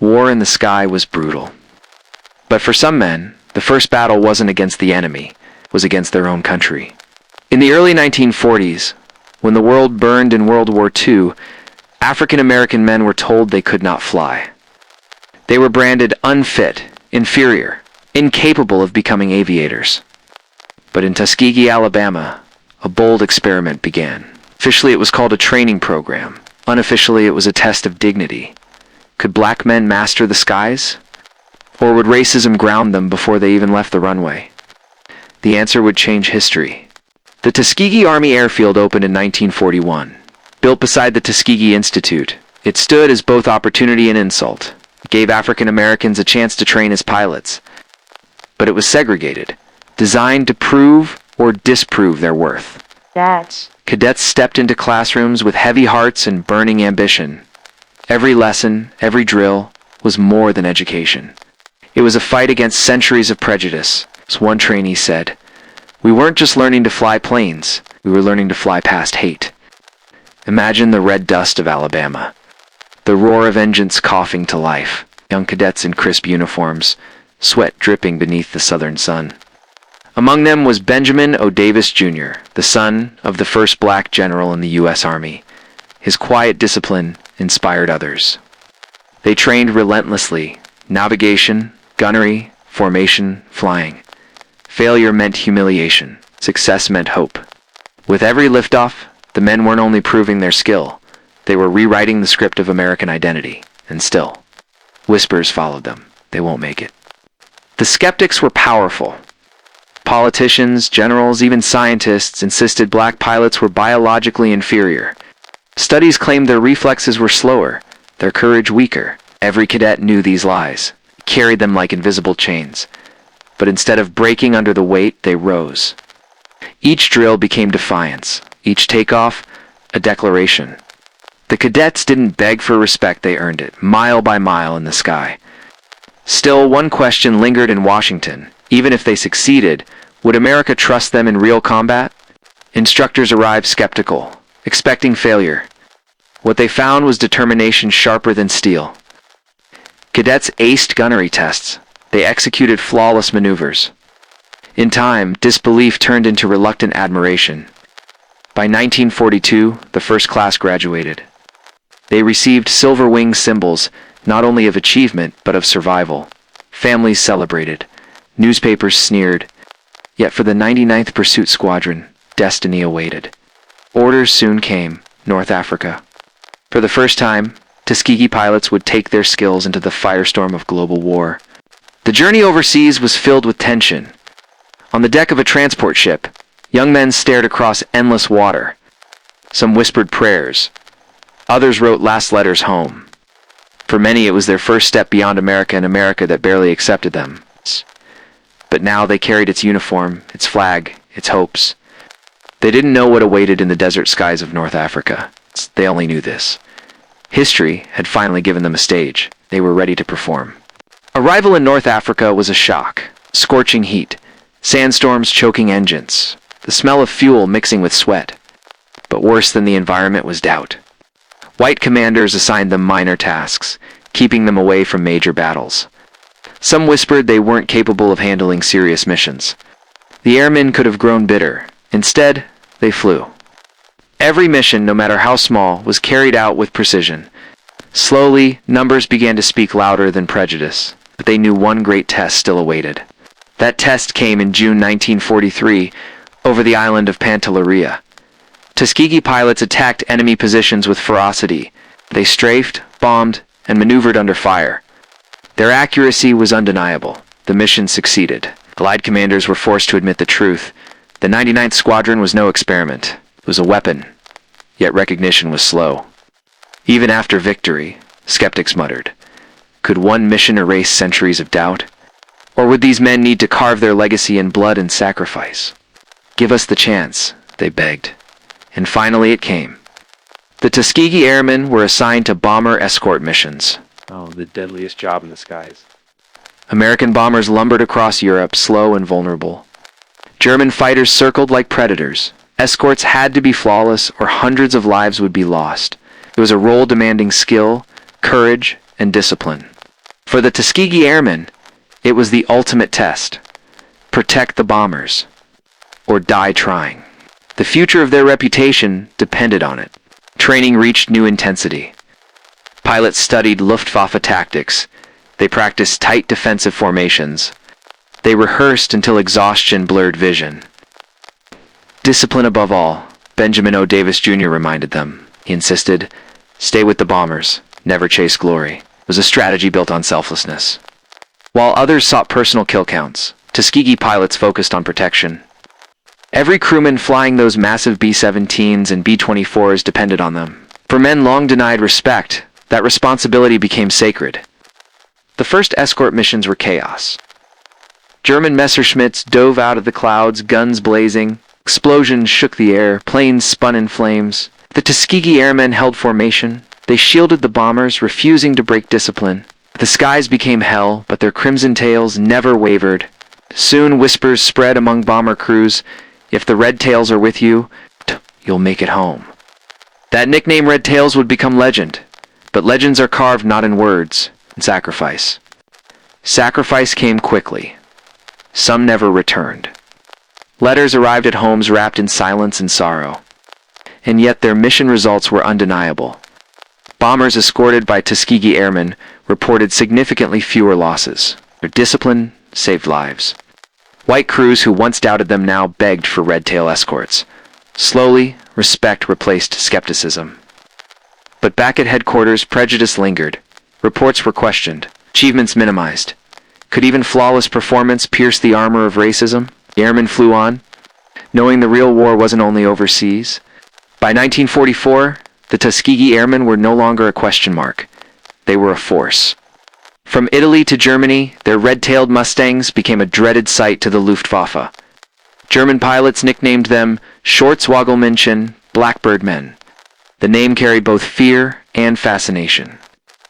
War in the sky was brutal. But for some men, the first battle wasn't against the enemy, it was against their own country. In the early 1940s, when the world burned in World War II, African American men were told they could not fly. They were branded unfit, inferior, incapable of becoming aviators. But in Tuskegee, Alabama, a bold experiment began. Officially, it was called a training program. Unofficially, it was a test of dignity. Could black men master the skies? Or would racism ground them before they even left the runway? The answer would change history. The Tuskegee Army Airfield opened in 1941. Built beside the Tuskegee Institute, it stood as both opportunity and insult. It gave African Americans a chance to train as pilots. But it was segregated, designed to prove or disprove their worth. Cadets stepped into classrooms with heavy hearts and burning ambition. Every lesson, every drill, was more than education. It was a fight against centuries of prejudice. As one trainee said, "We weren't just learning to fly planes, we were learning to fly past hate." Imagine the red dust of Alabama, the roar of engines coughing to life, young cadets in crisp uniforms, sweat dripping beneath the southern sun. Among them was Benjamin O. Davis, Jr., the son of the first black general in the U.S. Army. His quiet discipline inspired others. They trained relentlessly: navigation, gunnery, formation, flying. Failure meant humiliation. Success meant hope. With every liftoff, the men weren't only proving their skill, they were rewriting the script of American identity. And still, whispers followed them. They won't make it. The skeptics were powerful. Politicians, generals, even scientists insisted black pilots were biologically inferior. Studies claimed their reflexes were slower, their courage weaker. Every cadet knew these lies, carried them like invisible chains. But instead of breaking under the weight, they rose. Each drill became defiance, each takeoff, a declaration. The cadets didn't beg for respect, they earned it, mile by mile in the sky. Still, one question lingered in Washington. Even if they succeeded, would America trust them in real combat? Instructors arrived skeptical, expecting failure. What they found was determination sharper than steel. Cadets aced gunnery tests. They executed flawless maneuvers. In time, disbelief turned into reluctant admiration. By 1942, the first class graduated. They received silver wing symbols, not only of achievement, but of survival. Families celebrated. Newspapers sneered. Yet for the 99th Pursuit Squadron, destiny awaited. Orders soon came: North Africa. For the first time, Tuskegee pilots would take their skills into the firestorm of global war. The journey overseas was filled with tension. On the deck of a transport ship, young men stared across endless water. Some whispered prayers. Others wrote last letters home. For many, it was their first step beyond America, and America that barely accepted them. But now they carried its uniform, its flag, its hopes. They didn't know what awaited in the desert skies of North Africa. They only knew this. History had finally given them a stage. They were ready to perform. Arrival in North Africa was a shock. Scorching heat, sandstorms choking engines, the smell of fuel mixing with sweat. But worse than the environment was doubt. White commanders assigned them minor tasks, keeping them away from major battles. Some whispered they weren't capable of handling serious missions. The airmen could have grown bitter. Instead, they flew. Every mission, no matter how small, was carried out with precision. Slowly, numbers began to speak louder than prejudice, but they knew one great test still awaited. That test came in June 1943 over the island of Pantelleria. Tuskegee pilots attacked enemy positions with ferocity. They strafed, bombed, and maneuvered under fire. Their accuracy was undeniable. The mission succeeded. Allied commanders were forced to admit the truth. The 99th Squadron was no experiment. It was a weapon. Yet recognition was slow. Even after victory, skeptics muttered, could one mission erase centuries of doubt? Or would these men need to carve their legacy in blood and sacrifice? Give us the chance, they begged. And finally it came. The Tuskegee Airmen were assigned to bomber escort missions. Oh, the deadliest job in the skies. American bombers lumbered across Europe, slow and vulnerable. German fighters circled like predators. Escorts had to be flawless, or hundreds of lives would be lost. It was a role demanding skill, courage, and discipline. For the Tuskegee Airmen, it was the ultimate test. Protect the bombers, or die trying. The future of their reputation depended on it. Training reached new intensity. Pilots studied Luftwaffe tactics. They practiced tight defensive formations. They rehearsed until exhaustion blurred vision. Discipline above all, Benjamin O. Davis Jr. reminded them. He insisted, stay with the bombers, never chase glory. It was a strategy built on selflessness. While others sought personal kill counts, Tuskegee pilots focused on protection. Every crewman flying those massive B-17s and B-24s depended on them. For men long denied respect, that responsibility became sacred. The first escort missions were chaos. German Messerschmitts dove out of the clouds, guns blazing. Explosions shook the air, planes spun in flames. The Tuskegee Airmen held formation. They shielded the bombers, refusing to break discipline. The skies became hell, but their crimson tails never wavered. Soon whispers spread among bomber crews, if the Red Tails are with you, you'll make it home. That nickname Red Tails would become legend, but legends are carved not in words, in sacrifice. Sacrifice came quickly. Some never returned. Letters arrived at homes wrapped in silence and sorrow. And yet their mission results were undeniable. Bombers escorted by Tuskegee Airmen reported significantly fewer losses. Their discipline saved lives. White crews who once doubted them now begged for red tail escorts. Slowly, respect replaced skepticism. But back at headquarters, prejudice lingered. Reports were questioned, achievements minimized. Could even flawless performance pierce the armor of racism? The airmen flew on, knowing the real war wasn't only overseas. By 1944, the Tuskegee Airmen were no longer a question mark. They were a force. From Italy to Germany, their red-tailed Mustangs became a dreaded sight to the Luftwaffe. German pilots nicknamed them Schwarzwagelmännchen, Blackbird Men. The name carried both fear and fascination.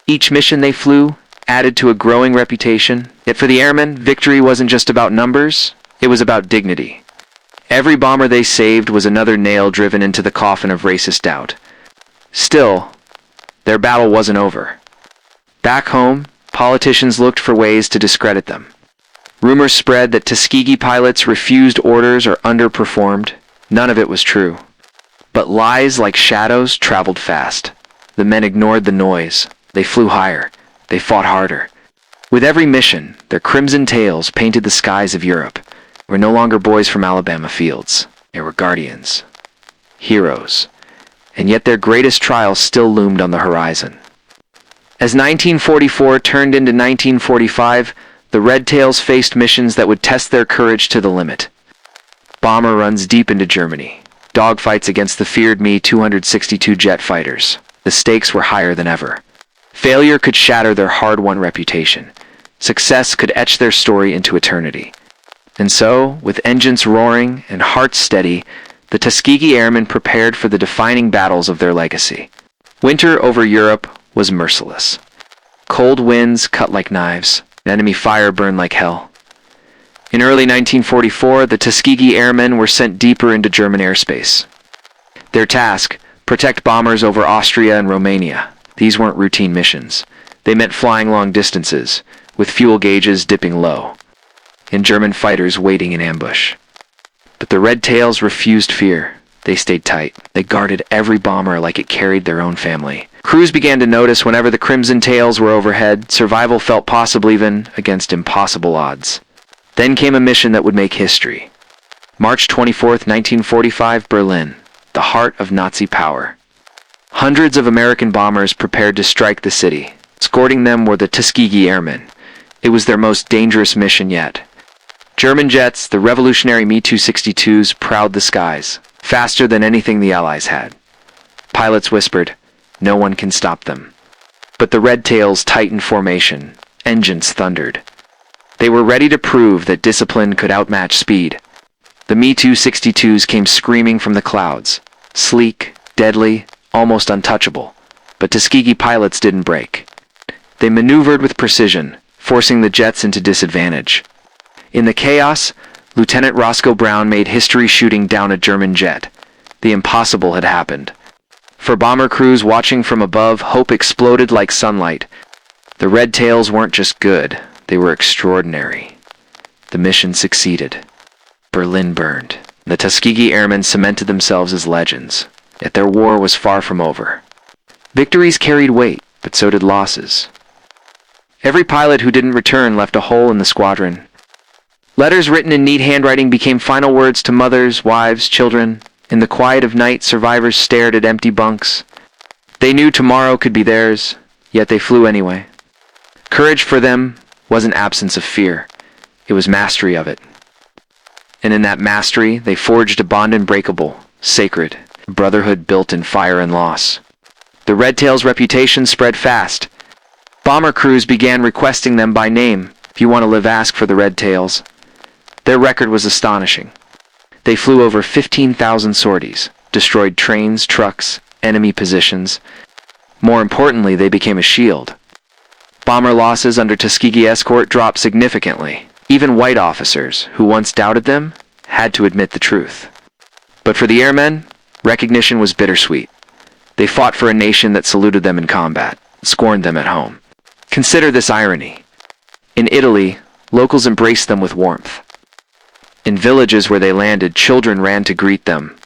Each mission they flew added to a growing reputation. Yet for the airmen, victory wasn't just about numbers, it was about dignity. Every bomber they saved was another nail driven into the coffin of racist doubt. Still, their battle wasn't over. Back home, politicians looked for ways to discredit them. Rumors spread that Tuskegee pilots refused orders or underperformed. None of it was true. But lies like shadows traveled fast. The men ignored the noise. They flew higher. They fought harder. With every mission, their crimson tails painted the skies of Europe. They were no longer boys from Alabama fields. They were guardians. Heroes. And yet their greatest trial still loomed on the horizon. As 1944 turned into 1945, the Red Tails faced missions that would test their courage to the limit. Bomber runs deep into Germany. Dogfights against the feared Me-262 jet fighters. The stakes were higher than ever. Failure could shatter their hard-won reputation. Success could etch their story into eternity. And so, with engines roaring and hearts steady, the Tuskegee Airmen prepared for the defining battles of their legacy. Winter over Europe was merciless. Cold winds cut like knives. Enemy fire burned like hell. In early 1944, the Tuskegee Airmen were sent deeper into German airspace. Their task, protect bombers over Austria and Romania. These weren't routine missions. They meant flying long distances, with fuel gauges dipping low, and German fighters waiting in ambush. But the Red Tails refused fear. They stayed tight. They guarded every bomber like it carried their own family. Crews began to notice whenever the Crimson Tails were overhead, survival felt possible even against impossible odds. Then came a mission that would make history. March 24, 1945, Berlin, the heart of Nazi power. Hundreds of American bombers prepared to strike the city. Escorting them were the Tuskegee Airmen. It was their most dangerous mission yet. German jets, the revolutionary Me-262s, prowled the skies, faster than anything the Allies had. Pilots whispered, "No one can stop them." But the Red Tails tightened formation. Engines thundered. They were ready to prove that discipline could outmatch speed. The Me-262s came screaming from the clouds, sleek, deadly, almost untouchable. But Tuskegee pilots didn't break. They maneuvered with precision, forcing the jets into disadvantage. In the chaos, Lieutenant Roscoe Brown made history shooting down a German jet. The impossible had happened. For bomber crews watching from above, hope exploded like sunlight. The Red Tails weren't just good, they were extraordinary. The mission succeeded. Berlin burned. The Tuskegee Airmen cemented themselves as legends, yet their war was far from over. Victories carried weight, but so did losses. Every pilot who didn't return left a hole in the squadron. Letters written in neat handwriting became final words to mothers, wives, children. In the quiet of night, survivors stared at empty bunks. They knew tomorrow could be theirs, yet they flew anyway. Courage for them wasn't absence of fear. It was mastery of it. And in that mastery, they forged a bond unbreakable, sacred, a brotherhood built in fire and loss. The Red Tails' reputation spread fast. Bomber crews began requesting them by name. If you want to live, ask for the Red Tails. Their record was astonishing. They flew over 15,000 sorties, destroyed trains, trucks, enemy positions. More importantly, they became a shield. Bomber losses under Tuskegee escort dropped significantly. Even white officers, who once doubted them, had to admit the truth. But for the airmen, recognition was bittersweet. They fought for a nation that saluted them in combat, scorned them at home. Consider this irony. In Italy, locals embraced them with warmth. In villages where they landed, children ran to greet them.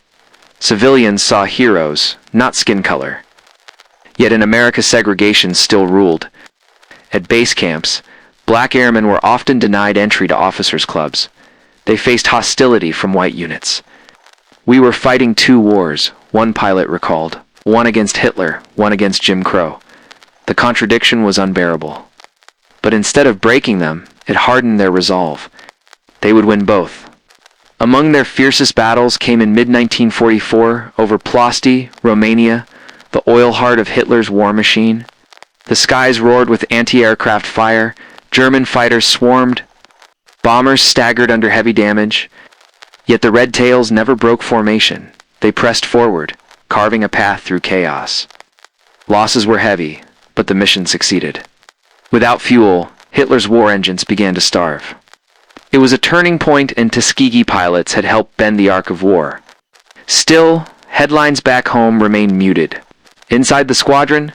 Civilians saw heroes, not skin color. Yet in America, segregation still ruled. At base camps, black airmen were often denied entry to officers' clubs. They faced hostility from white units. "We were fighting two wars," one pilot recalled. One against Hitler, one against Jim Crow. The contradiction was unbearable. But instead of breaking them, it hardened their resolve. They would win both. Among their fiercest battles came in mid-1944 over Plosti, Romania, the oil heart of Hitler's war machine. The skies roared with anti-aircraft fire. German fighters swarmed. Bombers staggered under heavy damage. Yet the Red Tails never broke formation. They pressed forward, carving a path through chaos. Losses were heavy, but the mission succeeded. Without fuel, Hitler's war engines began to starve. It was a turning point, and Tuskegee pilots had helped bend the arc of war. Still, headlines back home remained muted. Inside the squadron,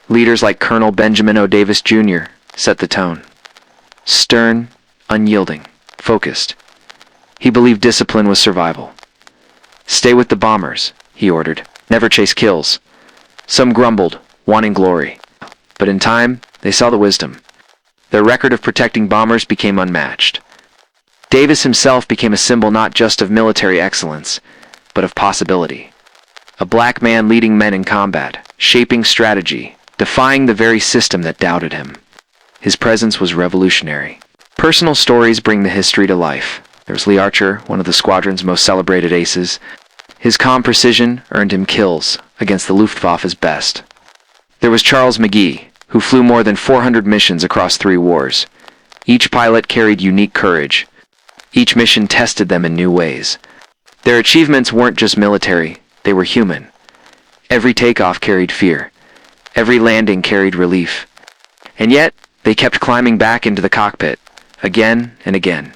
leaders like Colonel Benjamin O. Davis Jr. set the tone. Stern, unyielding, focused. He believed discipline was survival. "Stay with the bombers," he ordered. "Never chase kills." Some grumbled, wanting glory. But in time, they saw the wisdom. Their record of protecting bombers became unmatched. Davis himself became a symbol not just of military excellence, but of possibility. A black man leading men in combat, shaping strategy, defying the very system that doubted him. His presence was revolutionary. Personal stories bring the history to life. There was Lee Archer, one of the squadron's most celebrated aces. His calm precision earned him kills against the Luftwaffe's best. There was Charles McGee, who flew more than 400 missions across 3 wars. Each pilot carried unique courage. Each mission tested them in new ways. Their achievements weren't just military, they were human. Every takeoff carried fear. Every landing carried relief. And yet, they kept climbing back into the cockpit, again and again.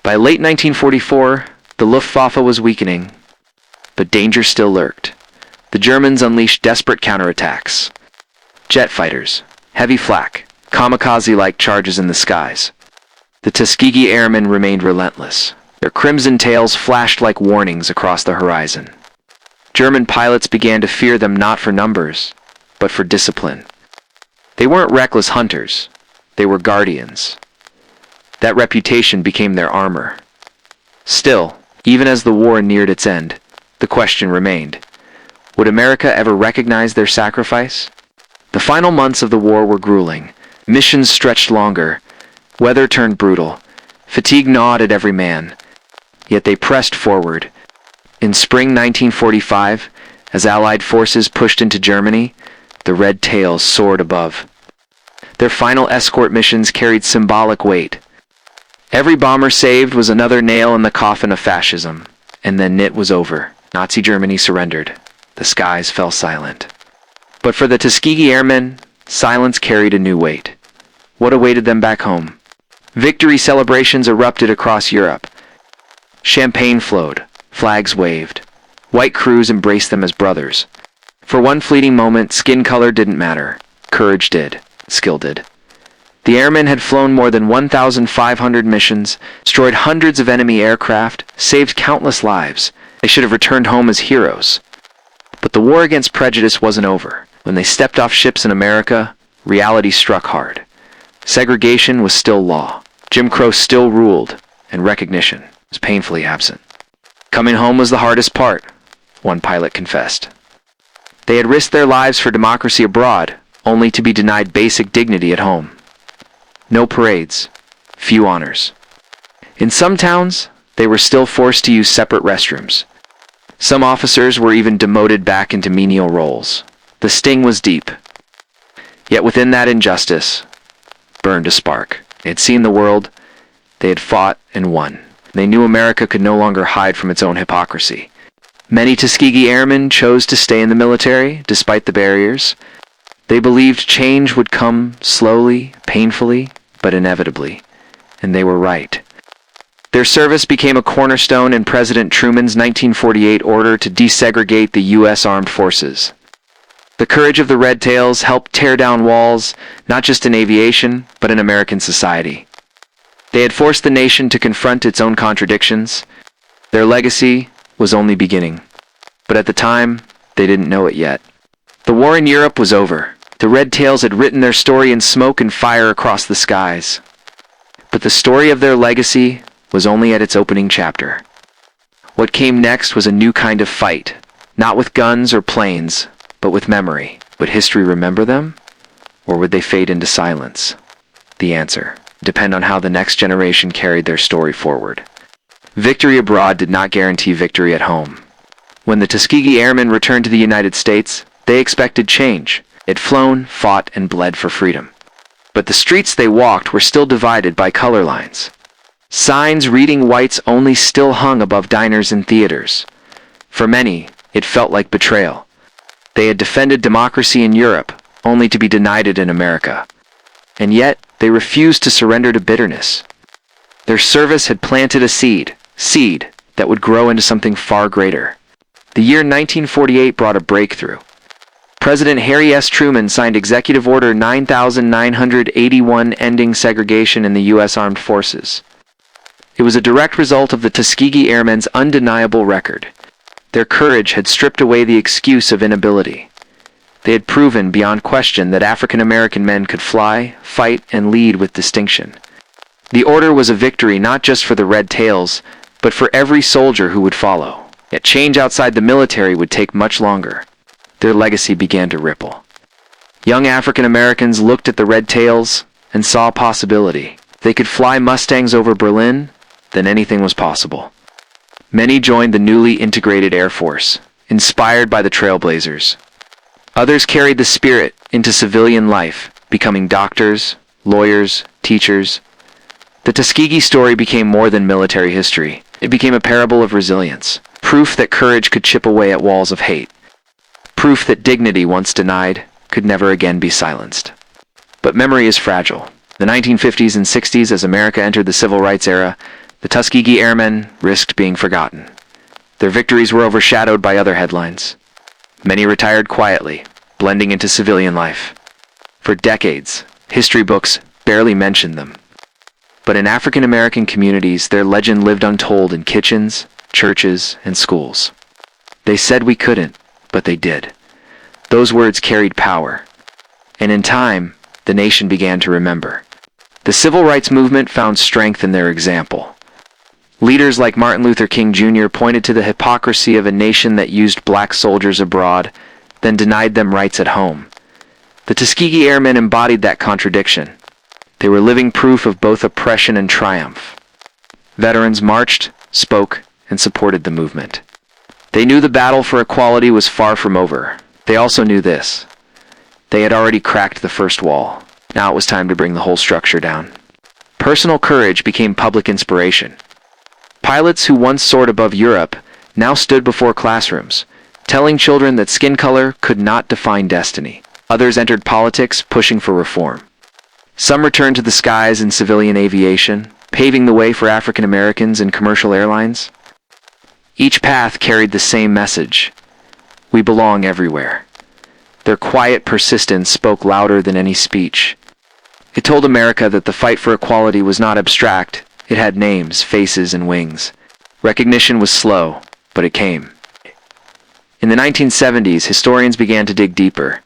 By late 1944, the Luftwaffe was weakening, but danger still lurked. The Germans unleashed desperate counterattacks. Jet fighters, heavy flak, kamikaze-like charges in the skies. The Tuskegee Airmen remained relentless. Their crimson tails flashed like warnings across the horizon. German pilots began to fear them not for numbers, but for discipline. They weren't reckless hunters. They were guardians. That reputation became their armor. Still, even as the war neared its end, the question remained: would America ever recognize their sacrifice? The final months of the war were grueling. Missions stretched longer. Weather turned brutal. Fatigue gnawed at every man. Yet they pressed forward. In spring 1945, as Allied forces pushed into Germany, the Red Tails soared above. Their final escort missions carried symbolic weight. Every bomber saved was another nail in the coffin of fascism. And then it was over. Nazi Germany surrendered. The skies fell silent. But for the Tuskegee Airmen, silence carried a new weight. What awaited them back home? Victory celebrations erupted across Europe. Champagne flowed, flags waved. White crews embraced them as brothers. For one fleeting moment, skin color didn't matter. Courage did. skill did. The airmen had flown more than 1,500 missions, destroyed hundreds of enemy aircraft, saved countless lives. They should have returned home as heroes. But the war against prejudice wasn't over. When they stepped off ships in America, reality struck hard. Segregation was still law. Jim Crow still ruled, and recognition was painfully absent. Coming home was the hardest part, one pilot confessed. They had risked their lives for democracy abroad, only to be denied basic dignity at home. No parades, few honors. In some towns, they were still forced to use separate restrooms. Some officers were even demoted back into menial roles. The sting was deep. Yet within that injustice burned a spark. They had seen the world, they had fought and won. They knew America could no longer hide from its own hypocrisy. Many Tuskegee Airmen chose to stay in the military, despite the barriers. They believed change would come slowly, painfully, but inevitably. And they were right. Their service became a cornerstone in President Truman's 1948 order to desegregate the U.S. Armed Forces. The courage of the Red Tails helped tear down walls, not just in aviation, but in American society. They had forced the nation to confront its own contradictions. Their legacy was only beginning. But at the time, they didn't know it yet. The war in Europe was over. The Red Tails had written their story in smoke and fire across the skies. But the story of their legacy was only at its opening chapter. What came next was a new kind of fight, not with guns or planes, but with memory. Would history remember them, or would they fade into silence? The answer depend on how the next generation carried their story forward. Victory abroad did not guarantee victory at home. When the Tuskegee Airmen returned to the United States, they expected change. They'd flown, fought, and bled for freedom. But the streets they walked were still divided by color lines. Signs reading whites only still hung above diners and theaters. For many, it felt like betrayal. They had defended democracy in Europe, only to be denied it in America. And yet, they refused to surrender to bitterness. Their service had planted a seed that would grow into something far greater. The year 1948 brought a breakthrough. President Harry S. Truman signed Executive Order 9981 ending segregation in the U.S. Armed Forces. It was a direct result of the Tuskegee Airmen's undeniable record. Their courage had stripped away the excuse of inability. They had proven beyond question that African American men could fly, fight, and lead with distinction. The order was a victory not just for the Red Tails, but for every soldier who would follow. Yet change outside the military would take much longer. Their legacy began to ripple. Young African Americans looked at the Red Tails and saw a possibility. If they could fly Mustangs over Berlin, then anything was possible. Many joined the newly integrated Air Force, inspired by the Trailblazers. Others carried the spirit into civilian life, becoming doctors, lawyers, teachers. The Tuskegee story became more than military history. It became a parable of resilience, proof that courage could chip away at walls of hate, proof that dignity once denied could never again be silenced. But memory is fragile. The 1950s and 60s, as America entered the civil rights era, the Tuskegee Airmen risked being forgotten. Their victories were overshadowed by other headlines. Many retired quietly, blending into civilian life. For decades, history books barely mentioned them. But in African American communities, their legend lived untold in kitchens, churches, and schools. They said we couldn't, but they did. Those words carried power. And in time, the nation began to remember. The civil rights movement found strength in their example. Leaders like Martin Luther King Jr. pointed to the hypocrisy of a nation that used black soldiers abroad, then denied them rights at home. The Tuskegee Airmen embodied that contradiction. They were living proof of both oppression and triumph. Veterans marched, spoke, and supported the movement. They knew the battle for equality was far from over. They also knew this. They had already cracked the first wall. Now it was time to bring the whole structure down. Personal courage became public inspiration. Pilots who once soared above Europe now stood before classrooms, telling children that skin color could not define destiny. Others entered politics, pushing for reform. Some returned to the skies in civilian aviation, paving the way for African Americans in commercial airlines. Each path carried the same message: we belong everywhere. Their quiet persistence spoke louder than any speech. It told America that the fight for equality was not abstract. It had names, faces, and wings. Recognition was slow, but it came. In the 1970s, historians began to dig deeper.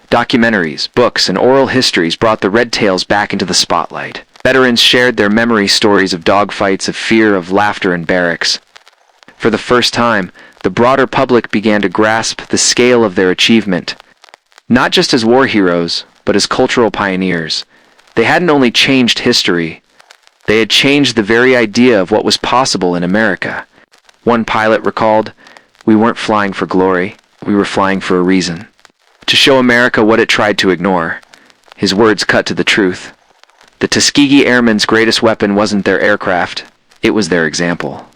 Documentaries, books, and oral histories brought the Red Tails back into the spotlight. Veterans shared their memory stories of dogfights, of fear, of laughter in barracks. For the first time, the broader public began to grasp the scale of their achievement. Not just as war heroes, but as cultural pioneers. They hadn't only changed history, they had changed the very idea of what was possible in America. One pilot recalled, "We weren't flying for glory, we were flying for a reason. To show America what it tried to ignore." His words cut to the truth. The Tuskegee Airmen's greatest weapon wasn't their aircraft, it was their example.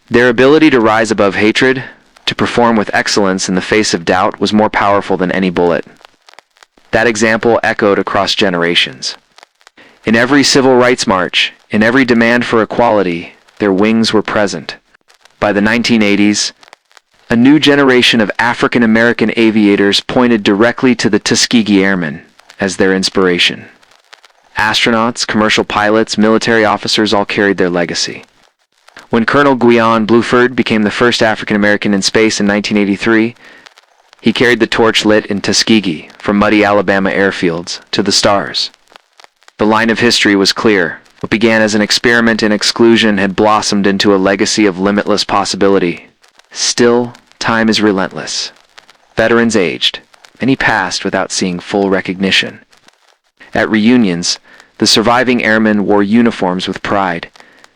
Their ability to rise above hatred, to perform with excellence in the face of doubt, was more powerful than any bullet. That example echoed across generations. In every civil rights march, in every demand for equality, their wings were present. By the 1980s, a new generation of African American aviators pointed directly to the Tuskegee Airmen as their inspiration. Astronauts, commercial pilots, military officers all carried their legacy. When Colonel Guion Bluford became the first African American in space in 1983, he carried the torch lit in Tuskegee, from muddy Alabama airfields to the stars. The line of history was clear. What began as an experiment in exclusion had blossomed into a legacy of limitless possibility. Still, time is relentless. Veterans aged. Many passed without seeing full recognition. At reunions, the surviving airmen wore uniforms with pride,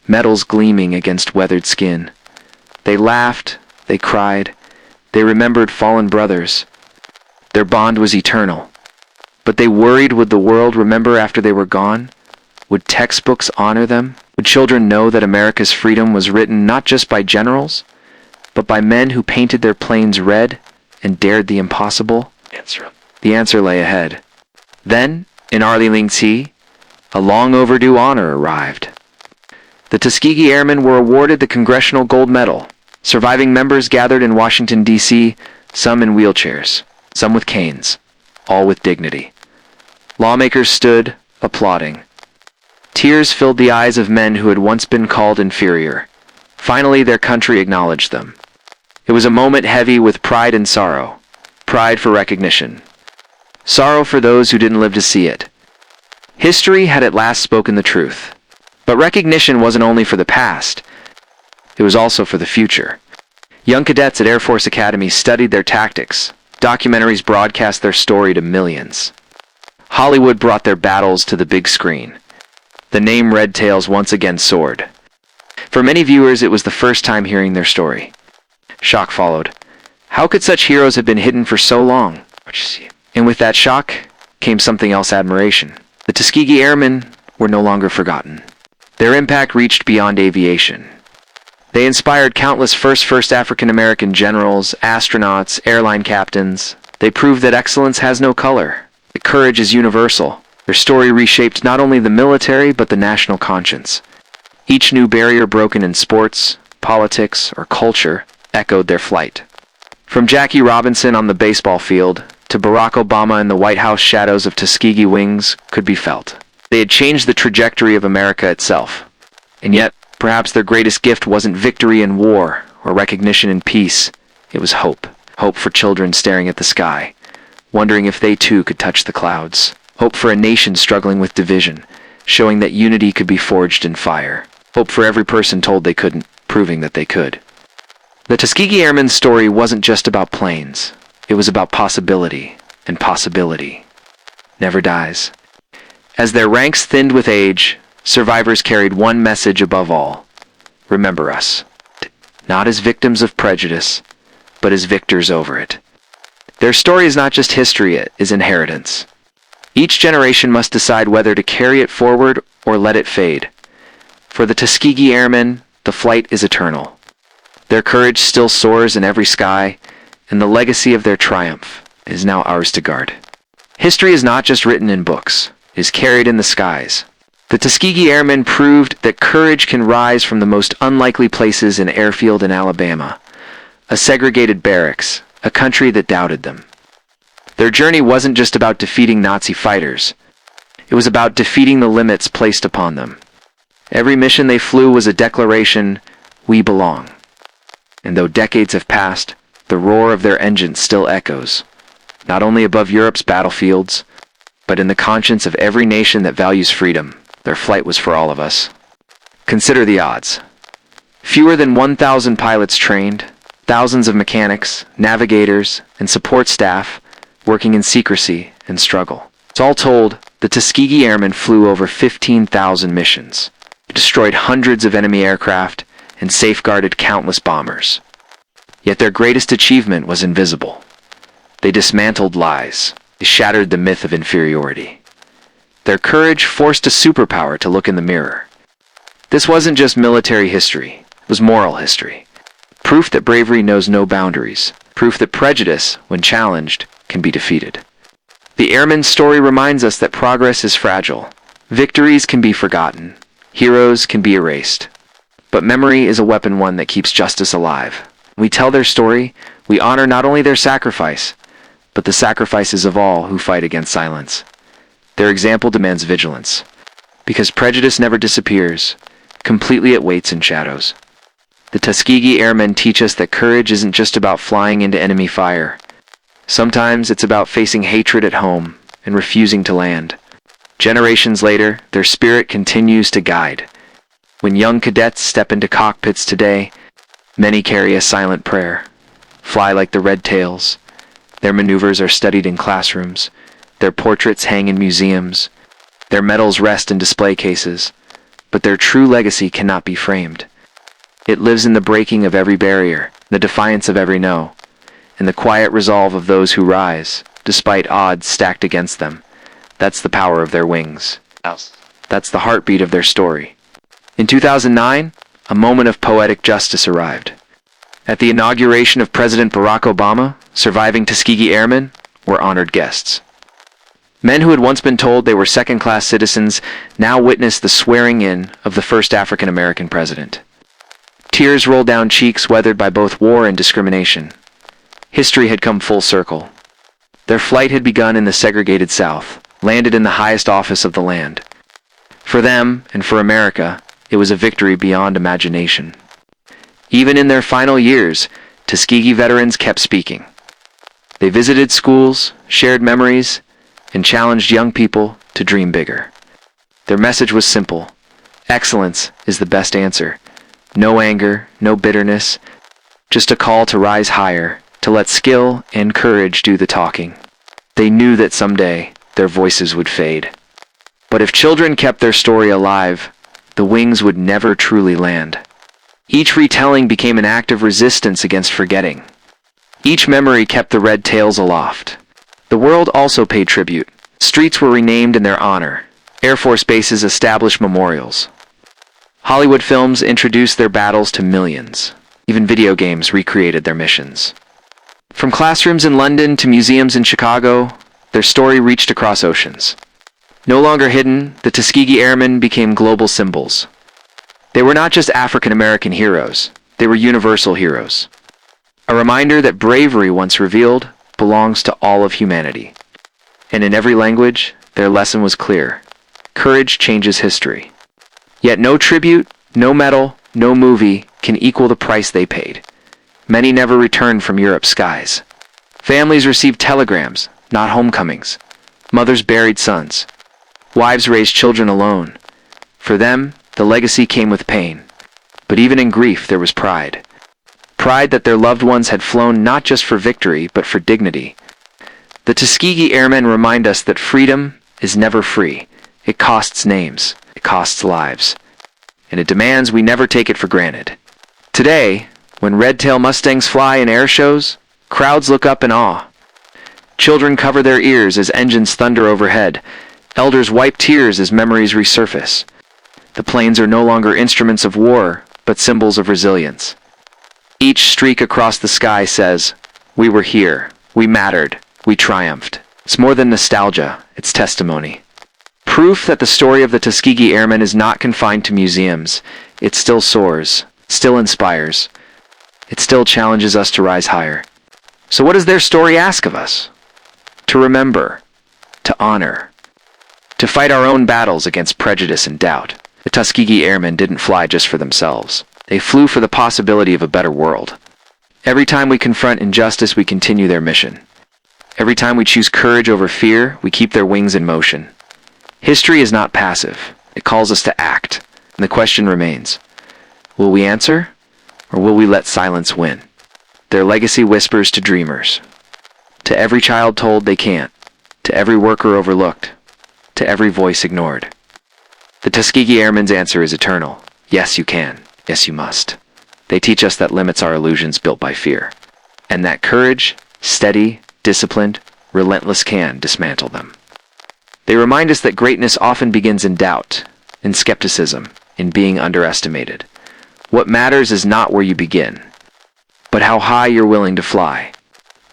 medals gleaming against weathered skin. They laughed, they cried, they remembered fallen brothers. Their bond was eternal. But they worried, would the world remember after they were gone? Would textbooks honor them? Would children know that America's freedom was written not just by generals, but by men who painted their planes red and dared the impossible? The answer lay ahead. Then, in Arlington, a long overdue honor arrived. The Tuskegee Airmen were awarded the Congressional Gold Medal. Surviving members gathered in Washington, D.C., some in wheelchairs, some with canes, all with dignity. Lawmakers stood, applauding. Tears filled the eyes of men who had once been called inferior. Finally, their country acknowledged them. It was a moment heavy with pride and sorrow. Pride for recognition. Sorrow for those who didn't live to see it. History had at last spoken the truth. But recognition wasn't only for the past. It was also for the future. Young cadets at Air Force Academy studied their tactics. Documentaries broadcast their story to millions. Hollywood brought their battles to the big screen. The name Red Tails once again soared. For many viewers, it was the first time hearing their story. Shock followed. How could such heroes have been hidden for so long? And with that shock came something else: admiration. The Tuskegee Airmen were no longer forgotten. Their impact reached beyond aviation. They inspired countless first African American generals, astronauts, airline captains. They proved that excellence has no color, that courage is universal. Their story reshaped not only the military, but the national conscience. Each new barrier broken in sports, politics, or culture echoed their flight. From Jackie Robinson on the baseball field to Barack Obama in the White House, shadows of Tuskegee wings could be felt. They had changed the trajectory of America itself. And yet, perhaps their greatest gift wasn't victory in war or recognition in peace. It was hope. Hope for children staring at the sky, wondering if they too could touch the clouds. Hope for a nation struggling with division, showing that unity could be forged in fire. Hope for every person told they couldn't, proving that they could. The Tuskegee Airmen's story wasn't just about planes. It was about possibility, and possibility never dies. As their ranks thinned with age, survivors carried one message above all: remember us, not as victims of prejudice, but as victors over it. Their story is not just history, it is inheritance. Each generation must decide whether to carry it forward or let it fade. For the Tuskegee Airmen, the flight is eternal. Their courage still soars in every sky, and the legacy of their triumph is now ours to guard. History is not just written in books, it is carried in the skies. The Tuskegee Airmen proved that courage can rise from the most unlikely places: an airfield in Alabama, a segregated barracks, a country that doubted them. Their journey wasn't just about defeating Nazi fighters. It was about defeating the limits placed upon them. Every mission they flew was a declaration, "We belong." And though decades have passed, the roar of their engines still echoes, not only above Europe's battlefields, but in the conscience of every nation that values freedom. Their flight was for all of us. Consider the odds. Fewer than 1,000 pilots trained, thousands of mechanics, navigators, and support staff working in secrecy and struggle. All told, the Tuskegee Airmen flew over 15,000 missions, destroyed hundreds of enemy aircraft, and safeguarded countless bombers. Yet their greatest achievement was invisible. They dismantled lies. They shattered the myth of inferiority. Their courage forced a superpower to look in the mirror. This wasn't just military history, it was moral history. Proof that bravery knows no boundaries. Proof that prejudice, when challenged, can be defeated. The airman's story reminds us that progress is fragile. Victories can be forgotten. Heroes can be erased. But memory is a weapon, one that keeps justice alive. When we tell their story, we honor not only their sacrifice, but the sacrifices of all who fight against silence. Their example demands vigilance, because prejudice never disappears. Completely it waits in shadows. The Tuskegee Airmen teach us that courage isn't just about flying into enemy fire. Sometimes it's about facing hatred at home and refusing to land. Generations later, their spirit continues to guide. When young cadets step into cockpits today, many carry a silent prayer. Fly like the red tails. Their maneuvers are studied in classrooms. Their portraits hang in museums. Their medals rest in display cases. But their true legacy cannot be framed. It lives in the breaking of every barrier, the defiance of every no, and the quiet resolve of those who rise, despite odds stacked against them. That's the power of their wings. That's the heartbeat of their story. In 2009, a moment of poetic justice arrived. At the inauguration of President Barack Obama, surviving Tuskegee Airmen were honored guests. Men who had once been told they were second-class citizens now witnessed the swearing in of the first African-American president. Tears rolled down cheeks weathered by both war and discrimination. History had come full circle. Their flight had begun in the segregated South, landed in the highest office of the land. For them, and for America, it was a victory beyond imagination. Even in their final years, Tuskegee veterans kept speaking. They visited schools, shared memories, and challenged young people to dream bigger. Their message was simple. Excellence is the best answer. No anger, no bitterness, just a call to rise higher, to let skill and courage do the talking. They knew that someday their voices would fade. But if children kept their story alive, the wings would never truly land. Each retelling became an act of resistance against forgetting. Each memory kept the red tails aloft. The world also paid tribute. Streets were renamed in their honor. Air Force bases established memorials. Hollywood films introduced their battles to millions. Even video games recreated their missions. From classrooms in London to museums in Chicago, their story reached across oceans. No longer hidden, the Tuskegee Airmen became global symbols. They were not just African-American heroes, they were universal heroes. A reminder that bravery once revealed belongs to all of humanity. And in every language, their lesson was clear. Courage changes history. Yet no tribute, no medal, no movie can equal the price they paid. Many never returned from Europe's skies. Families received telegrams, not homecomings. Mothers buried sons. Wives raised children alone. For them, the legacy came with pain. But even in grief, there was pride. Pride that their loved ones had flown not just for victory, but for dignity. The Tuskegee Airmen remind us that freedom is never free. It costs names. It costs lives. And it demands we never take it for granted. Today, when red-tail Mustangs fly in air shows, crowds look up in awe. Children cover their ears as engines thunder overhead. Elders wipe tears as memories resurface. The planes are no longer instruments of war, but symbols of resilience. Each streak across the sky says, "We were here. We mattered. We triumphed." It's more than nostalgia, it's testimony. Proof that the story of the Tuskegee Airmen is not confined to museums. It still soars, still inspires. It still challenges us to rise higher. So what does their story ask of us? To remember, to honor, to fight our own battles against prejudice and doubt. The Tuskegee Airmen didn't fly just for themselves. They flew for the possibility of a better world. Every time we confront injustice, we continue their mission. Every time we choose courage over fear, we keep their wings in motion. History is not passive. It calls us to act. And the question remains, will we answer, or will we let silence win? Their legacy whispers to dreamers, to every child told they can't, to every worker overlooked, to every voice ignored. The Tuskegee Airmen's answer is eternal. Yes, you can. Yes, you must. They teach us that limits are illusions built by fear, and that courage, steady, disciplined, relentless can dismantle them. They remind us that greatness often begins in doubt, in skepticism, in being underestimated. What matters is not where you begin, but how high you're willing to fly.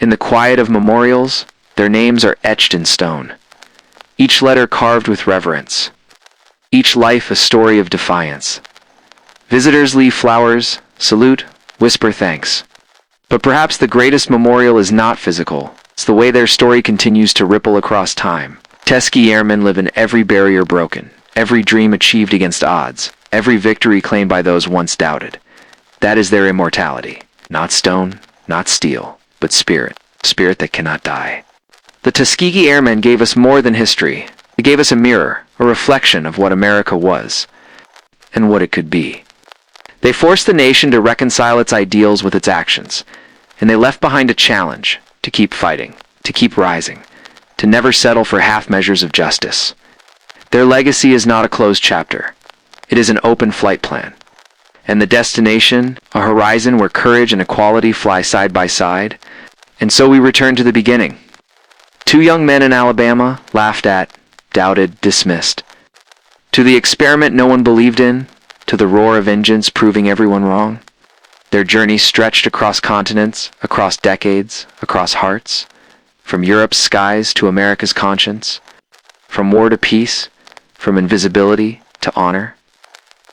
In the quiet of memorials, their names are etched in stone, each letter carved with reverence, each life a story of defiance. Visitors leave flowers, salute, whisper thanks. But perhaps the greatest memorial is not physical. It's the way their story continues to ripple across time. Tuskegee Airmen live in every barrier broken, every dream achieved against odds, every victory claimed by those once doubted. That is their immortality. Not stone, not steel, but spirit. Spirit that cannot die. The Tuskegee Airmen gave us more than history. They gave us a mirror, a reflection of what America was, and what it could be. They forced the nation to reconcile its ideals with its actions, and they left behind a challenge to keep fighting, to keep rising, to never settle for half measures of justice. Their legacy is not a closed chapter. It is an open flight plan. And the destination, a horizon where courage and equality fly side by side. And so we return to the beginning. Two young men in Alabama, laughed at, doubted, dismissed. To the experiment no one believed in, to the roar of engines proving everyone wrong. Their journey stretched across continents, across decades, across hearts, from Europe's skies to America's conscience, from war to peace, from invisibility to honor.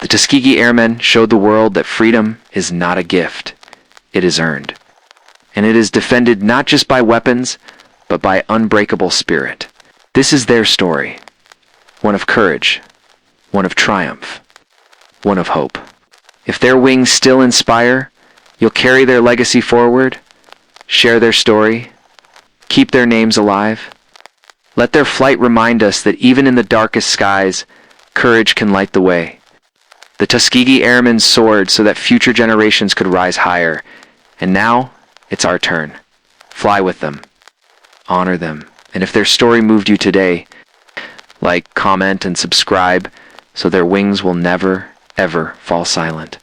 The Tuskegee Airmen showed the world that freedom is not a gift, it is earned. And it is defended not just by weapons, but by unbreakable spirit. This is their story, one of courage, one of triumph, one of hope. If their wings still inspire, you'll carry their legacy forward, share their story, keep their names alive. Let their flight remind us that even in the darkest skies, courage can light the way. The Tuskegee Airmen soared so that future generations could rise higher, and now it's our turn. Fly with them, honor them, and if their story moved you today, like, comment, and subscribe so their wings will never, ever fall silent.